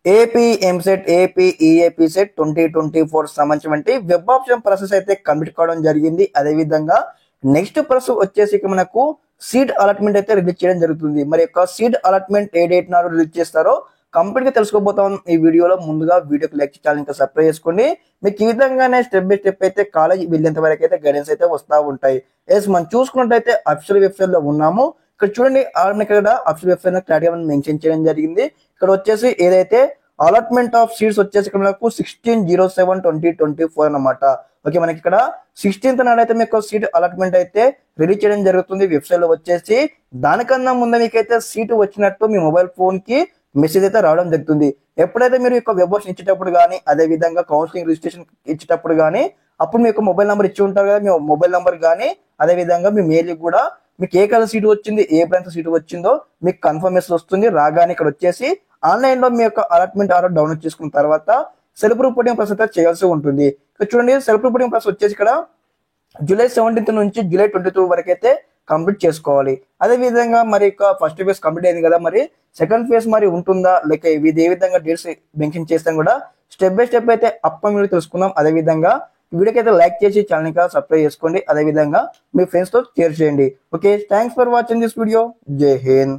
AP EAMCET AP EAP set 2024 సంబంధించి web option process అయితే complete కావడం జరిగింది. అదే విధంగా నెక్స్ట్ ప్రాసెస్ వచ్చేసి మనకు సీట్ అలాట్మెంట్ అయితే రిలీజ్ చేయడం జరుగుతుంది. మరి యొక్క సీట్ అలాట్మెంట్ ఏ డేట్ నాడు రిలీజ్ చేస్తారో కంప్లీట్ గా తెలుసుకోబోతాం ఈ వీడియోలో. ముందుగా వీడియోకి లైక్ ఛానల్ ఇంకా సబ్స్క్రైబ్ చేసుకోండి. మీకు ఈ విధంగానే స్టెప్ బై స్టెప్ అయితే కాలేజ్ వెళ్ళేంత వరకు అయితే గైడెన్స్ అయితే వస్తూ ఉంటాయి. మనం చూసుకున్నట్టయితే అఫీషియల్ వెబ్సైట్ లో ఉన్నాము. ఇక్కడ చూడండి, ఇక్కడ అఫీషియల్ వెబ్సైట్ లో క్లారిటీగా మెన్షన్ చేయడం జరిగింది. ఇక్కడ వచ్చేసి ఏదైతే అలాట్మెంట్ ఆఫ్ సీట్స్ వచ్చేసి ఇక్కడ మనకు 16/07/2024 అన్నమాట. ఓకే, మనకి ఇక్కడ 16th నాడు అయితే మీకు సీట్ అలాట్మెంట్ అయితే రిలీజ్ చేయడం జరుగుతుంది వెబ్సైట్ లో వచ్చేసి. దానికన్నా ముందు మీకైతే సీట్ వచ్చినట్టు మీ మొబైల్ ఫోన్ కి మెసేజ్ అయితే రావడం జరుగుతుంది. ఎప్పుడైతే మీరు యొక్క వెబ్ ఆప్షన్ ఇచ్చేటప్పుడు కానీ, అదే విధంగా కౌన్సిలింగ్ రిజిస్ట్రేషన్ ఇచ్చేటప్పుడు కానీ, అప్పుడు మీకు మొబైల్ నెంబర్ ఇచ్చి ఉంటారు కదా, మీ మొబైల్ నెంబర్ కానీ అదే విధంగా మీ మెయిల్ కూడా మీకు ఏ కలర్ సీట్ వచ్చింది, ఏ బ్రాంచ్ సీట్ వచ్చిందో మీకు కన్ఫర్మేషన్ వస్తుంది. రాగానే ఇక్కడ వచ్చేసి ఆన్లైన్ లో మీ యొక్క అలాట్మెంట్ ఆర్డర్ డౌన్లోడ్ చేసుకున్న తర్వాత సెల్ఫ్ రిపోర్టింగ్ ప్రాసెస్ అయితే చేయాల్సి ఉంటుంది. ఇక్కడ చూడండి, సెల్ఫ్ రిపోర్టింగ్ ప్రాసెస్ వచ్చేసి ఇక్కడ జూలై 17th నుంచి జూలై 22 వరకు అయితే కంప్లీట్ చేసుకోవాలి. అదే విధంగా మరి ఫస్ట్ ఫేజ్ కంప్లీట్ అయింది కదా, మరి సెకండ్ ఫేజ్ మరి ఉంటుందా లేక ఇది ఏ విధంగా డేట్స్ మెన్షన్ చేస్తాం కూడా స్టెప్ బై స్టెప్ అయితే అప్కమింగ్ తెలుసుకుందాం. అదే విధంగా వీడియోకి అయితే లైక్ చేసి ఛానల్ కి సబ్స్క్రైబ్ చేసుకోండి. అదే విధంగా మీ ఫ్రెండ్స్ తో షేర్ చేయండి. Okay, thanks for watching this video. జై హింద్.